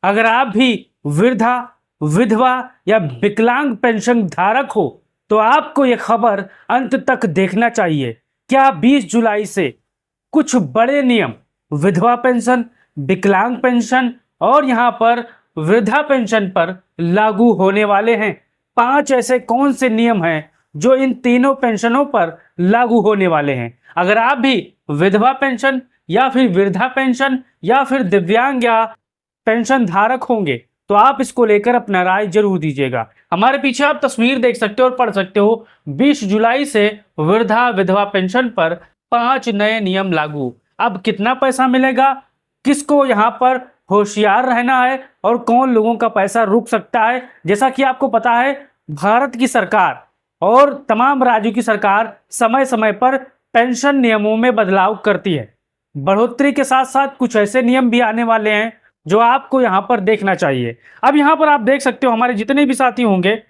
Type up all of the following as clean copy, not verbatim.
अगर आप भी वृद्धा, विधवा या विकलांग पेंशन धारक हो तो आपको यह खबर अंत तक देखना चाहिए। क्या 20 जुलाई से कुछ बड़े नियम विधवा पेंशन, विकलांग पेंशन और यहां पर वृद्धा पेंशन पर लागू होने वाले हैं। 5 ऐसे कौन से नियम हैं जो इन तीनों पेंशनों पर लागू होने वाले हैं। अगर आप भी विधवा पेंशन या फिर वृद्धा पेंशन या फिर दिव्यांग या पेंशन धारक होंगे तो आप इसको लेकर अपना राय जरूर दीजिएगा। हमारे पीछे आप तस्वीर देख सकते हो और पढ़ सकते हो, 20 जुलाई से वृद्धा विधवा पेंशन पर 5 नए नियम लागू। अब कितना पैसा मिलेगा, किसको यहाँ पर होशियार रहना है और कौन लोगों का पैसा रुक सकता है। जैसा कि आपको पता है, भारत की सरकार और तमाम राज्यों की सरकार समय समय पर पेंशन नियमों में बदलाव करती है। बढ़ोतरी के साथ साथ कुछ ऐसे नियम भी आने वाले हैं जो आपको यहाँ पर देखना चाहिए। अब यहाँ पर आप देख सकते हो, हमारे जितने भी साथी होंगे,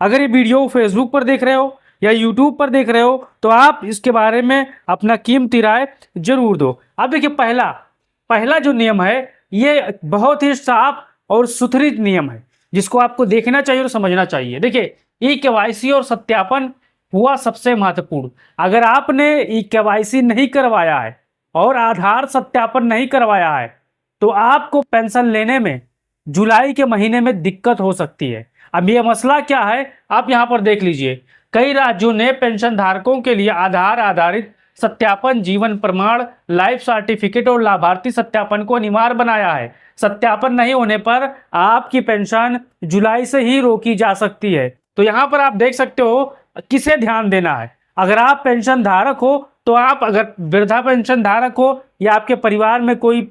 अगर ये वीडियो फेसबुक पर देख रहे हो या यूट्यूब पर देख रहे हो तो आप इसके बारे में अपना कीमती राय जरूर दो। अब देखिए, पहला जो नियम है ये बहुत ही साफ और सुथरी नियम है जिसको आपको देखना चाहिए और समझना चाहिए। देखिए, ई-केवाईसी और सत्यापन हुआ सबसे महत्वपूर्ण। अगर आपने ई-केवाईसी नहीं करवाया है और आधार सत्यापन नहीं करवाया है तो आपको पेंशन लेने में जुलाई के महीने में दिक्कत हो सकती है। अब यह मसला क्या है आप यहाँ पर देख लीजिए। कई राज्यों ने पेंशन धारकों के लिए आधार आधारित सत्यापन, जीवन प्रमाण, लाइफ सर्टिफिकेट और लाभार्थी सत्यापन को अनिवार्य बनाया है। सत्यापन नहीं होने पर आपकी पेंशन जुलाई से ही रोकी जा सकती है। तो यहाँ पर आप देख सकते हो किसे ध्यान देना है। अगर आप पेंशन धारक हो तो आप, अगर वृद्धा पेंशन धारक हो या आपके परिवार में कोई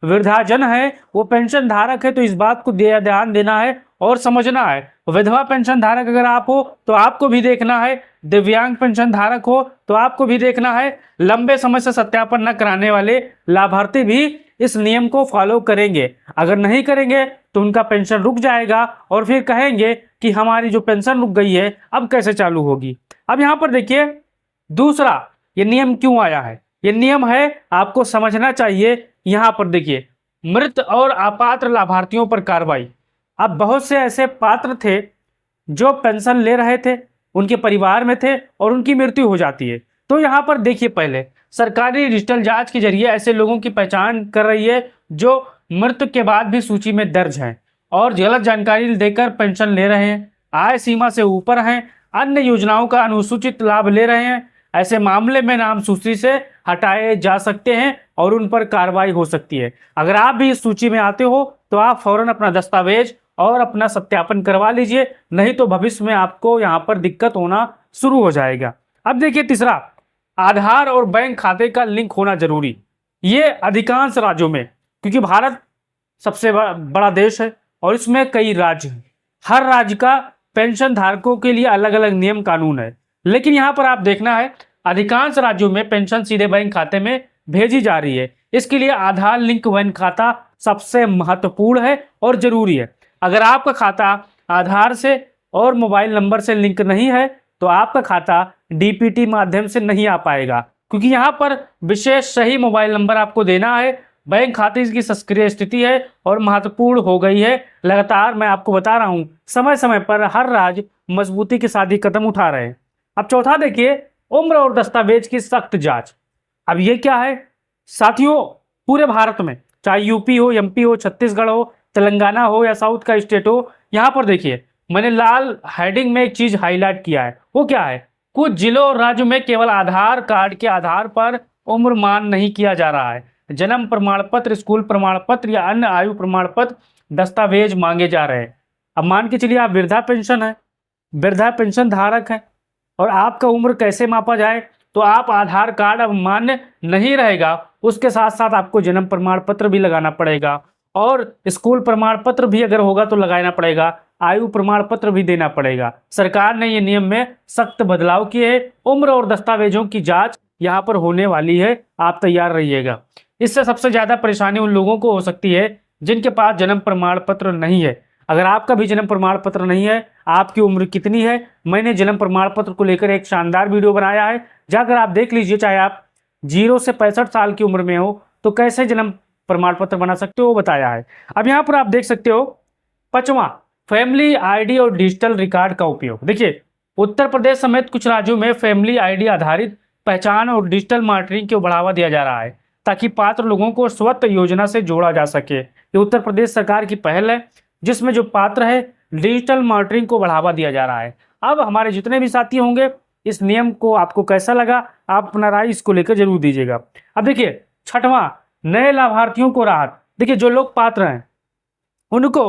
वृद्धाजन है वो पेंशन धारक है तो इस बात को ध्यान देना है और समझना है। विधवा पेंशन धारक अगर आप हो तो आपको भी देखना है। दिव्यांग पेंशन धारक हो तो आपको भी देखना है। लंबे समय से सत्यापन न कराने वाले लाभार्थी भी इस नियम को फॉलो करेंगे। अगर नहीं करेंगे तो उनका पेंशन रुक जाएगा और फिर कहेंगे कि हमारी जो पेंशन रुक गई है अब कैसे चालू होगी। अब यहाँ पर देखिए, दूसरा ये नियम क्यों आया है। ये नियम है आपको समझना चाहिए। यहाँ पर देखिए, मृत और अपात्र लाभार्थियों पर कार्रवाई। अब बहुत से ऐसे पात्र थे जो पेंशन ले रहे थे, उनके परिवार में थे और उनकी मृत्यु हो जाती है। तो यहाँ पर देखिए, पहले सरकारी डिजिटल जांच के जरिए ऐसे लोगों की पहचान कर रही है जो मृत्यु के बाद भी सूची में दर्ज हैं और गलत जानकारी देकर पेंशन ले रहे हैं, आय सीमा से ऊपर हैं, अन्य योजनाओं का अनुसूचित लाभ ले रहे हैं। ऐसे मामले में नाम सूची से हटाए जा सकते हैं और उन पर कार्रवाई हो सकती है। अगर आप भी इस सूची में आते हो तो आप फौरन अपना दस्तावेज और अपना सत्यापन करवा लीजिए, नहीं तो भविष्य में आपको यहाँ पर दिक्कत होना शुरू हो जाएगा। अब देखिए, तीसरा, आधार और बैंक खाते का लिंक होना जरूरी। ये अधिकांश राज्यों में, क्योंकि भारत सबसे बड़ा देश है और इसमें कई राज्य हैं, हर राज्य का पेंशन धारकों के लिए अलग अलग नियम कानून है। लेकिन यहाँ पर आप देखना है, अधिकांश राज्यों में पेंशन सीधे बैंक खाते में भेजी जा रही है। इसके लिए आधार लिंक बैंक खाता सबसे महत्वपूर्ण है और जरूरी है। अगर आपका खाता आधार से और मोबाइल नंबर से लिंक नहीं है तो आपका खाता डीपीटी माध्यम से नहीं आ पाएगा, क्योंकि यहाँ पर विशेष सही मोबाइल नंबर आपको देना है। बैंक खाते की सक्रिय स्थिति है और महत्वपूर्ण हो गई है। लगातार मैं आपको बता रहा हूँ, समय समय पर हर राज्य मजबूती के साथ ही कदम उठा रहे हैं। अब चौथा देखिए, उम्र और दस्तावेज की सख्त जांच। अब ये क्या है साथियों, पूरे भारत में, चाहे यूपी हो, एमपी हो, छत्तीसगढ़ हो, तेलंगाना हो या साउथ का स्टेट हो, यहाँ पर देखिए मैंने लाल हेडिंग में एक चीज हाईलाइट किया है। वो क्या है, कुछ जिलों और राज्यों में केवल आधार कार्ड के आधार पर उम्र मान नहीं किया जा रहा है। जन्म प्रमाण पत्र, स्कूल प्रमाण पत्र या अन्य आयु प्रमाण पत्र दस्तावेज मांगे जा रहे हैं। अब मान के चलिए आप वृद्धा पेंशन धारक हैं और आपका उम्र कैसे मापा जाए, तो आप आधार कार्ड अब मान्य नहीं रहेगा, उसके साथ साथ आपको जन्म प्रमाण पत्र भी लगाना पड़ेगा और स्कूल प्रमाण पत्र भी अगर होगा तो लगाना पड़ेगा, आयु प्रमाण पत्र भी देना पड़ेगा। सरकार ने ये नियम में सख्त बदलाव किए हैं। उम्र और दस्तावेजों की जांच यहाँ पर होने वाली है, आप तैयार रहिएगा। इससे सबसे ज्यादा परेशानी उन लोगों को हो सकती है जिनके पास जन्म प्रमाण पत्र नहीं है। अगर आपका भी जन्म प्रमाण पत्र नहीं है, आपकी उम्र कितनी है, मैंने जन्म प्रमाण पत्र को लेकर एक शानदार वीडियो बनाया है, जाकर आप देख लीजिए। चाहे आप 0 से 65 साल की उम्र में हो तो कैसे जन्म प्रमाण पत्र बना सकते हो वो बताया है। अब यहाँ पर आप देख सकते हो 5वां, फैमिली आईडी और डिजिटल रिकॉर्ड का उपयोग। देखिए उत्तर प्रदेश समेत कुछ राज्यों में फैमिली आईडी आधारित पहचान और डिजिटल मॉनिटरिंग को बढ़ावा दिया जा रहा है ताकि पात्र लोगों को स्वतः योजना से जोड़ा जा सके। ये उत्तर प्रदेश सरकार की पहल है जिसमें जो पात्र है डिजिटल मॉनिटरिंग को बढ़ावा दिया जा रहा है। अब हमारे जितने भी साथी होंगे इस नियम को आपको कैसा लगा, आप अपना राय इसको लेकर जरूर दीजिएगा। अब देखिए 6वां, नए लाभार्थियों को राहत। देखिए जो लोग पात्र हैं उनको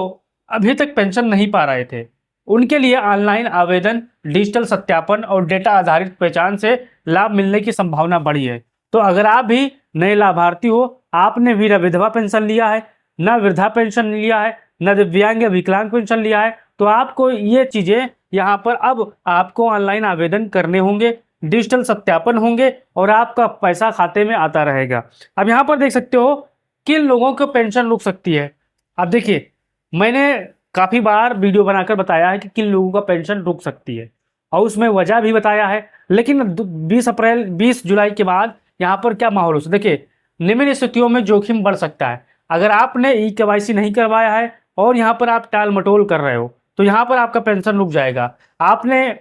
अभी तक पेंशन नहीं पा रहे थे, उनके लिए ऑनलाइन आवेदन, डिजिटल सत्यापन और डेटा आधारित पहचान से लाभ मिलने की संभावना बढ़ी है। तो अगर आप भी नए लाभार्थी हो, आपने भी न विधवा पेंशन लिया है, न वृद्धा पेंशन लिया है, न दिव्यांग या विकलांग पेंशन लिया है, तो आपको ये चीज़ें यहाँ पर अब आपको ऑनलाइन आवेदन करने होंगे, डिजिटल सत्यापन होंगे और आपका पैसा खाते में आता रहेगा। अब यहाँ पर देख सकते हो किन लोगों को पेंशन रुक सकती है। अब देखिए मैंने काफ़ी बार वीडियो बनाकर बताया है कि किन लोगों का पेंशन रुक सकती है और उसमें वजह भी बताया है, लेकिन 20 जुलाई के बाद यहाँ पर क्या माहौल हो सकता है। देखिए निम्न स्थितियों में जोखिम बढ़ सकता है। अगर आपने KYC नहीं करवाया है और यहाँ पर आप टाल मटोल कर रहे हो तो यहाँ पर आपका पेंशन रुक जाएगा। आपने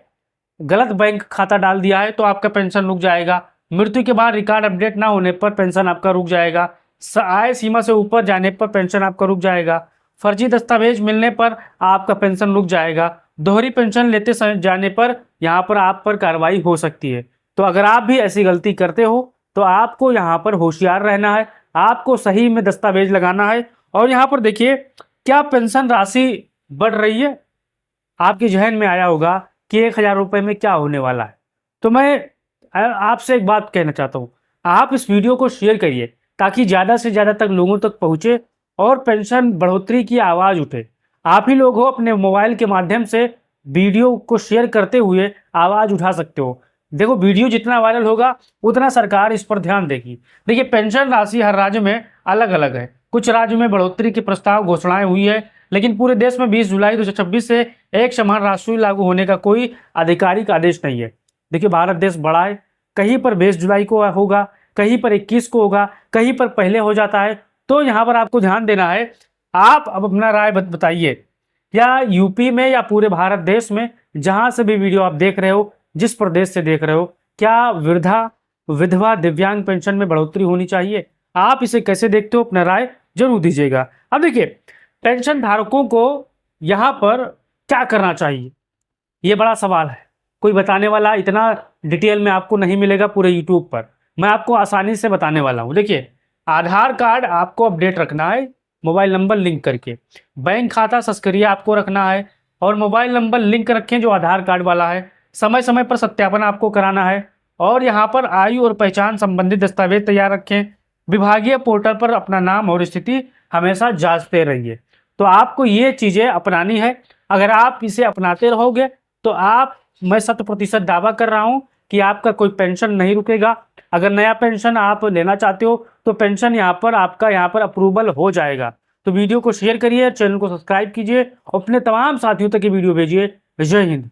गलत बैंक खाता डाल दिया है तो आपका पेंशन रुक जाएगा। मृत्यु के बाद रिकॉर्ड अपडेट ना होने पर पेंशन आपका रुक जाएगा। आय सीमा से ऊपर जाने पर पेंशन आपका रुक जाएगा। फर्जी दस्तावेज मिलने पर आपका पेंशन रुक जाएगा। दोहरी पेंशन लेते जाने पर यहाँ पर आप पर कार्रवाई हो सकती है। तो अगर आप भी ऐसी गलती करते हो तो आपको यहाँ पर होशियार रहना है, आपको सही में दस्तावेज लगाना है। और यहाँ पर देखिए क्या पेंशन राशि बढ़ रही है, आपके जहन में आया होगा कि 1000 रुपये में क्या होने वाला है। तो मैं आपसे एक बात कहना चाहता हूँ, आप इस वीडियो को शेयर करिए ताकि ज़्यादा से ज़्यादा तक लोगों तक पहुँचे और पेंशन बढ़ोतरी की आवाज़ उठे। आप ही लोग हो अपने मोबाइल के माध्यम से वीडियो को शेयर करते हुए आवाज़ उठा सकते हो। देखो वीडियो जितना वायरल होगा उतना सरकार इस पर ध्यान देगी। देखिए पेंशन राशि हर राज्य में अलग अलग है। कुछ राज्यों में बढ़ोतरी के प्रस्ताव घोषणाएं हुई है, लेकिन पूरे देश में 20 जुलाई 2026 से एक समान राशि लागू होने का कोई आधिकारिक आदेश नहीं है। देखिए भारत देश बड़ा है, कहीं पर 20 जुलाई को होगा, कहीं पर 21 को होगा, कहीं पर पहले हो जाता है। तो यहाँ पर आपको ध्यान देना है। आप अब अपना राय बताइए, क्या यूपी में या पूरे भारत देश में जहाँ से भी वीडियो आप देख रहे हो, जिस प्रदेश से देख रहे हो, क्या वृद्धा, विधवा, दिव्यांग पेंशन में बढ़ोतरी होनी चाहिए? आप इसे कैसे देखते हो, अपना राय जरूर दीजिएगा। अब देखिए पेंशन धारकों को यहाँ पर क्या करना चाहिए, ये बड़ा सवाल है। कोई बताने वाला इतना डिटेल में आपको नहीं मिलेगा पूरे यूट्यूब पर, मैं आपको आसानी से बताने वाला हूँ। देखिए आधार कार्ड आपको अपडेट रखना है, मोबाइल नंबर लिंक करके। बैंक खाता सक्रिय आपको रखना है और मोबाइल नंबर लिंक रखें जो आधार कार्ड वाला है। समय समय पर सत्यापन आपको कराना है और यहाँ पर आयु और पहचान संबंधित दस्तावेज तैयार रखें। विभागीय पोर्टल पर अपना नाम और स्थिति हमेशा जांचते रहिए। तो आपको ये चीज़ें अपनानी है। अगर आप इसे अपनाते रहोगे तो मैं 100% दावा कर रहा हूँ कि आपका कोई पेंशन नहीं रुकेगा। अगर नया पेंशन आप लेना चाहते हो तो पेंशन आपका यहाँ पर अप्रूवल हो जाएगा। तो वीडियो को शेयर करिए, चैनल को सब्सक्राइब कीजिए, अपने तमाम साथियों तक ये वीडियो भेजिए। जय हिंद।